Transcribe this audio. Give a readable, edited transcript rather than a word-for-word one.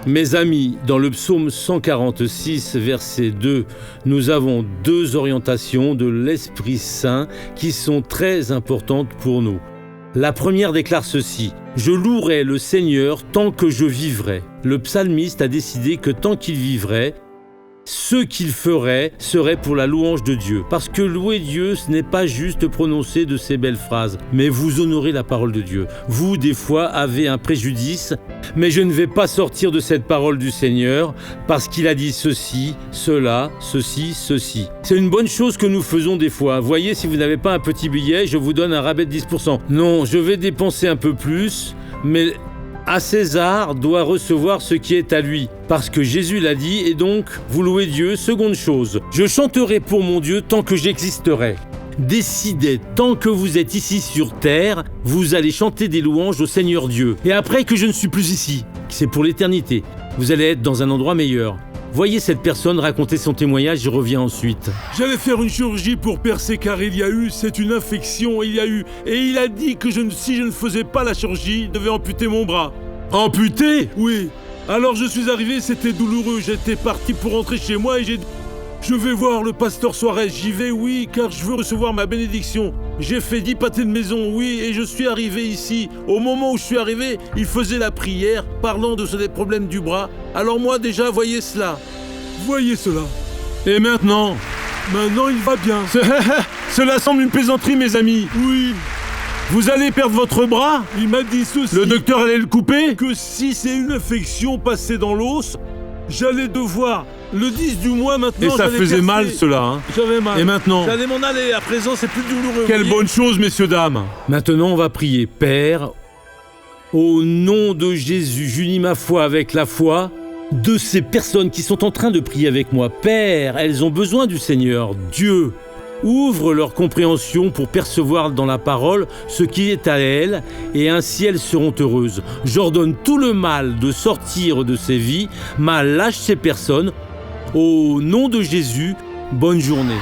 Mes amis, dans le psaume 146, verset 2, nous avons 2 orientations de l'Esprit Saint qui sont très importantes pour nous. La première déclare ceci: « Je louerai le Seigneur tant que je vivrai ». Le psalmiste a décidé que tant qu'il vivrait, ce qu'il ferait serait pour la louange de Dieu. Parce que louer Dieu, ce n'est pas juste prononcer de ces belles phrases, mais vous honorez la parole de Dieu. Vous, des fois, avez un préjudice, mais je ne vais pas sortir de cette parole du Seigneur, parce qu'il a dit ceci, cela, ceci, ceci. C'est une bonne chose que nous faisons des fois. Voyez, si vous n'avez pas un petit billet, je vous donne un rabais de 10%. Non, je vais dépenser un peu plus, mais à César doit recevoir ce qui est à lui, parce que Jésus l'a dit, et donc vous louez Dieu. Seconde chose, je chanterai pour mon Dieu tant que j'existerai. Décidez, tant que vous êtes ici sur terre, vous allez chanter des louanges au Seigneur Dieu. Et après que je ne suis plus ici, c'est pour l'éternité, vous allez être dans un endroit meilleur. Voyez cette personne raconter son témoignage, je reviens ensuite. J'allais faire une chirurgie pour percer car c'est une infection, et il a dit que si je ne faisais pas la chirurgie, il devait amputer mon bras. Amputé ? Oui. Alors je suis arrivé, c'était douloureux, j'étais parti pour rentrer chez moi et j'ai dit: je vais voir le pasteur Suarez, j'y vais, oui, car je veux recevoir ma bénédiction. J'ai fait 10 pâtés de maison, oui, et je suis arrivé ici. Au moment où je suis arrivé, il faisait la prière, parlant de des problèmes du bras. Alors moi déjà, voyez cela. Voyez cela. Et maintenant ? Maintenant, il va bien. Cela semble une plaisanterie, mes amis. Oui. Vous allez perdre votre bras ? Il m'a dit ceci. Le docteur allait le couper ? Que si c'est une infection passée dans l'os, j'allais devoir, le 10 du mois maintenant. Et ça faisait mal cela, hein ? J'avais mal. Et maintenant ? J'allais m'en aller, à présent c'est plus douloureux. Quelle bonne chose, messieurs, dames. Maintenant on va prier. Père, au nom de Jésus, j'unis ma foi avec la foi de ces personnes qui sont en train de prier avec moi. Père, elles ont besoin du Seigneur. Dieu, ouvre leur compréhension pour percevoir dans la parole ce qui est à elles, et ainsi elles seront heureuses. J'ordonne tout le mal de sortir de ces vies, mal lâche ces personnes. Au nom de Jésus, bonne journée.